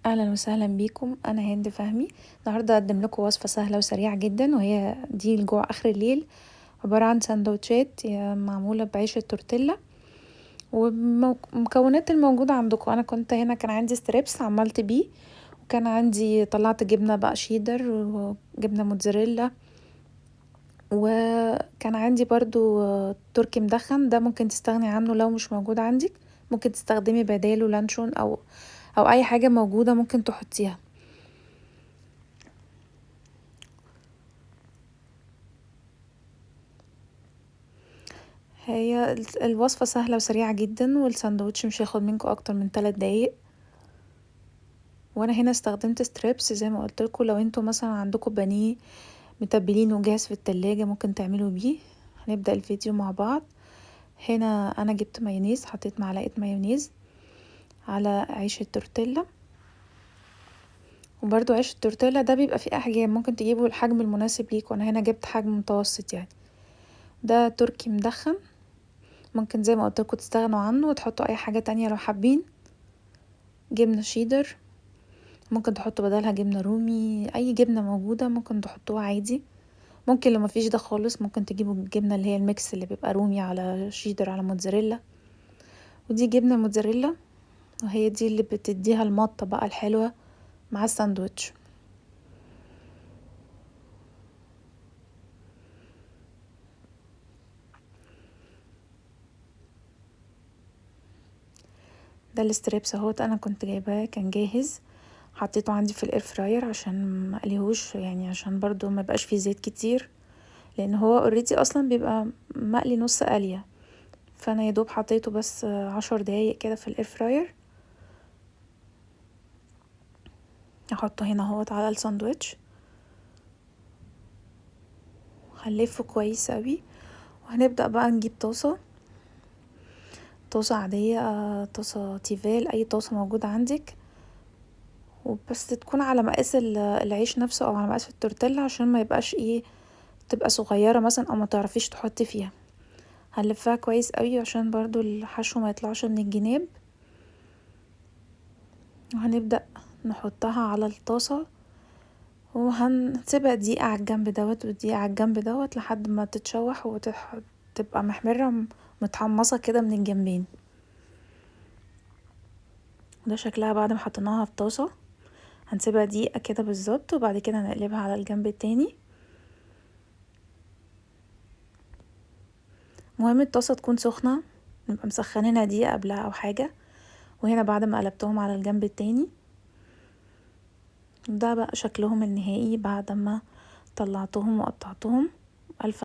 اهلا وسهلا بيكم. انا هند فهمي. النهارده اقدم لكم وصفه سهله وسريعه جدا، وهي دي الجوع اخر الليل. عباره عن سندوتشات معموله بعيش التورتيلا. ومكونات الموجوده عندكم، انا كنت هنا كان عندي ستريبس عملت بيه، وكان عندي طلعت جبنه بقى شيدر وجبنه موتزاريلا، وكان عندي برضو تركي مدخن. ده ممكن تستغني عنه لو مش موجود عندك، ممكن تستخدمي بداله لانشون او اي حاجه موجوده ممكن تحطيها. هي الوصفة سهلة وسريعة جدا، والساندوتش مش هياخد منكم اكتر من 3 دقايق. وانا هنا استخدمت ستريبس زي ما قلتلكوا. لو انتوا مثلا عندكم بانيه متبلين وجاهز في التلاجة ممكن تعملوا بيه. هنبدأ الفيديو مع بعض. هنا انا جبت مايونيز، حطيت معلقة مايونيز على عيش التورتيلا. وبرده عيش التورتيلا ده بيبقى فيه احجام، ممكن تجيبوا الحجم المناسب ليكوا. انا هنا جبت حجم متوسط يعني. ده تركي مدخن، ممكن زي ما قلتلكوا تستغنوا عنه وتحطوا اي حاجة تانية لو حابين. جبنة شيدر، ممكن تحطوا بدلها جبنة رومي، اي جبنة موجودة ممكن تحطوها عادي. ممكن لو مفيش ده خالص ممكن تجيبوا الجبنة اللي هي الميكس اللي بيبقى رومي على شيدر على موتزاريلا. ودي جبنة موتزاريلا، وهي دي اللي بتديها المطة بقى الحلوة مع الساندوتش. ده الستريبس اهوت، انا كنت جايباه كان جاهز، حطيته عندي في الاير فراير عشان ما اقليهوش، يعني عشان برضو ما يبقاش فيه زيت كتير، لان هو اوريدي اصلا بيبقى مقلي نص قليه. فانا يدوب حطيته بس 10 دقايق كده في الاير فراير. احطه هنا اهوت على الساندوتش، هنلفه كويس قوي. وهنبدأ بقى نجيب طاسة عادية، طاسة تيفال، اي طاسة موجودة عندك، وبس تكون على مقاس العيش نفسه او على مقاس التورتيلا، عشان ما يبقاش تبقى صغيرة مثلا او ما تعرفيش تحطي فيها. هنلفها كويس قوي عشان برضو الحشو ما يطلعش من الجناب. وهنبدأ نحطها على الطاسة، وهنسيبها دقيقة على الجنب دوت ودقيقة على الجنب دوت لحد ما تتشوح وتبقى محمرة متحمصة كده من الجنبين. ده شكلها بعد ما حطيناها في طاسة. هنسيبها دقيقة كده بالظبط، وبعد كده نقلبها على الجنب التاني. مهم الطاسة تكون سخنة، نبقى مسخنينها دقيقة قبلها او حاجة. وهنا بعد ما قلبتهم على الجنب التاني، ده بقى شكلهم النهائي بعد ما طلعتهم وقطعتهم. ألف